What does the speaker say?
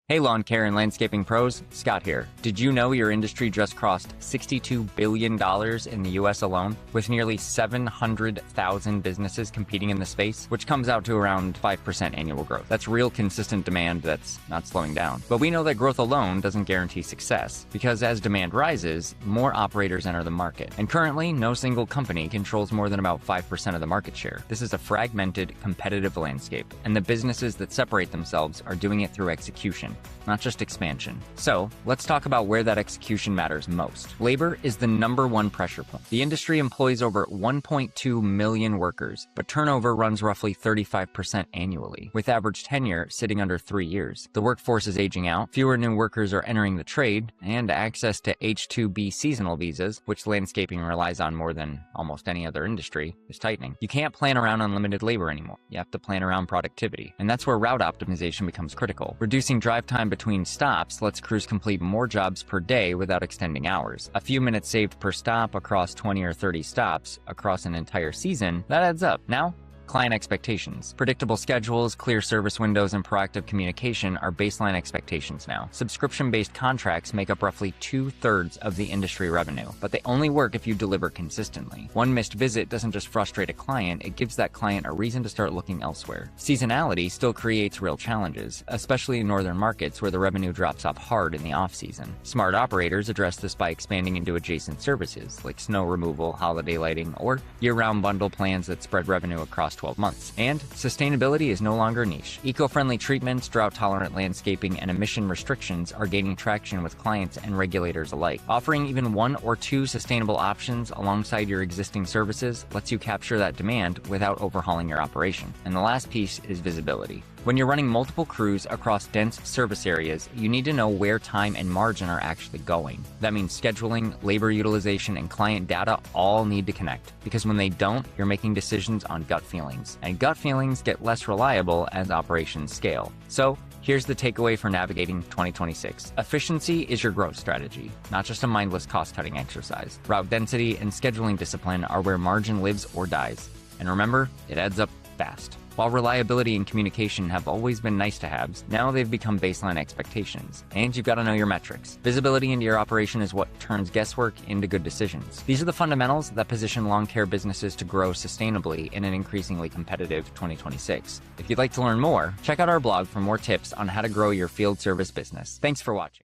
Hey lawn care and landscaping pros, Scott here. Did you know your industry just crossed $62 billion in the US alone, with nearly 700,000 businesses competing in the space, which comes out to around 5% annual growth. That's real consistent demand that's not slowing down. But we know that growth alone doesn't guarantee success, because as demand rises, more operators enter the market. And currently, no single company controls more than about 5% of the market share. This is a fragmented, competitive landscape, and the businesses that separate themselves are doing it through execution, not just expansion. So, let's talk about where that execution matters most. Labor is the #1 pressure point. The industry employs over 1.2 million workers, but turnover runs roughly 35% annually, with average tenure sitting under 3 years. The workforce is aging out, fewer new workers are entering the trade, and access to H-2B seasonal visas, which landscaping relies on more than almost any other industry, is tightening. You can't plan around unlimited labor anymore. You have to plan around productivity. And that's where route optimization becomes critical. Reducing drive time between stops lets crews complete more jobs per day without extending hours. A few minutes saved per stop across 20 or 30 stops across an entire season, that adds up. Now, client expectations. Predictable schedules, clear service windows, and proactive communication are baseline expectations now. Subscription-based contracts make up roughly 2/3 of the industry revenue, but they only work if you deliver consistently. One missed visit doesn't just frustrate a client, it gives that client a reason to start looking elsewhere. Seasonality still creates real challenges, especially in northern markets where the revenue drops off hard in the off-season. Smart operators address this by expanding into adjacent services, like snow removal, holiday lighting, or year-round bundle plans that spread revenue across 12 months. And sustainability is no longer niche. Eco-friendly treatments, drought-tolerant landscaping, and emission restrictions are gaining traction with clients and regulators alike. Offering even 1 or 2 sustainable options alongside your existing services lets you capture that demand without overhauling your operation. And the last piece is visibility. When you're running multiple crews across dense service areas, you need to know where time and margin are actually going. That means scheduling, labor utilization, and client data all need to connect, because when they don't, you're making decisions on gut feelings. And gut feelings get less reliable as operations scale. So, here's the takeaway for navigating 2026. Efficiency is your growth strategy, not just a mindless cost-cutting exercise. Route density and scheduling discipline are where margin lives or dies. And remember, it adds up fast. While reliability and communication have always been nice-to-haves, now they've become baseline expectations. And you've got to know your metrics. Visibility into your operation is what turns guesswork into good decisions. These are the fundamentals that position lawn care businesses to grow sustainably in an increasingly competitive 2026. If you'd like to learn more, check out our blog for more tips on how to grow your field service business. Thanks for watching.